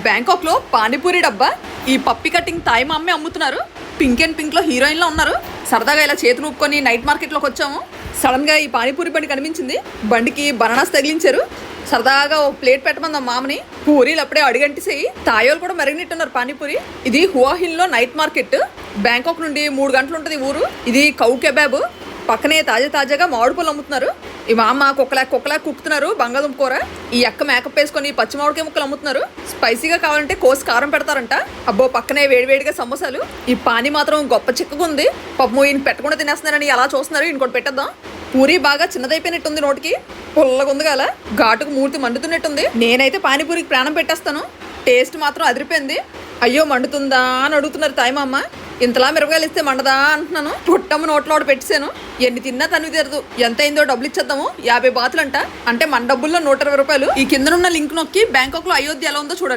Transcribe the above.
Bangkok లో పానీపూరి డబ్బా ఈ పప్పి కటింగ్ తాయి మా అమ్మే అమ్ముతున్నారు. పింక్ అండ్ పింక్ లో హీరోయిన్ లో ఉన్నారు. సరదాగా ఇలా చేతులు ఊపుకొని నైట్ మార్కెట్ లోకి వచ్చాము. సడన్ గా ఈ పానీపూరి బండి కనిపించింది. బండికి బనానాస్ తగిలించారు. సరదాగా ఓ ప్లేట్ పెట్టమందాం మామని. పూరీలు అప్పుడే అడిగంటిసేయి. తాయోలు కూడా మరిగినట్టున్నారు పానీపూరి. ఇది హువాహిన్ లో నైట్ మార్కెట్. బ్యాంకాక్ నుండి 3 గంటలు ఉంటుంది ఊరు. ఇది కౌ కెబాబ్. పక్కనే తాజాగా మామిడి పళ్ళు అమ్ముతున్నారు. ఈ మా అమ్మ కుక్కలా కుక్కుతున్నారు బంగాళదుంప కూర. ఈ అక్క మేకప్ వేసుకొని పచ్చి మామిడికాయ ముక్కలు అమ్ముతున్నారు. స్పైసీగా కావాలంటే కోసి కారం పెడతారంట. అబ్బో పక్కనే వేడివేడిగా సమోసాలు. ఈ పానీ మాత్రం గొప్ప చిక్కగా ఉంది. పాపం ఈయన పెట్టకుండా తినేస్తున్నారని అలా చూస్తున్నారు. ఇంకోటి పెట్టేద్దాం. పూరి బాగా చిన్నదైపోయినట్టుంది. నోటికి పుల్లగా ఉంది కదా, ఘాటుకు మూర్తి మండుతున్నట్టుంది. నేనైతే పానీపూరికి ప్రాణం పెట్టేస్తాను. టేస్ట్ మాత్రం అదిరిపోయింది. అయ్యో మండుతుందా అని అడుగుతున్నారు తాయి మా అమ్మ. ఇంతలా మిరపకాయలు ఇస్తే మండదా అంటున్నాను. పుట్టమ్మ నోట్లో పెట్టేశాను. ఎన్ని తిన్నా తను తీరదు. ఎంత అయిందో డబ్బులు ఇచ్చేద్దాము. 50 బాతులంట. అంటే మన డబ్బుల్లో 120 రూపాయలు. ఈ కిందనున్న లింక్ నొక్కి బ్యాంకాక్ లో అయోధ్య ఎలా ఉందో చూడండి.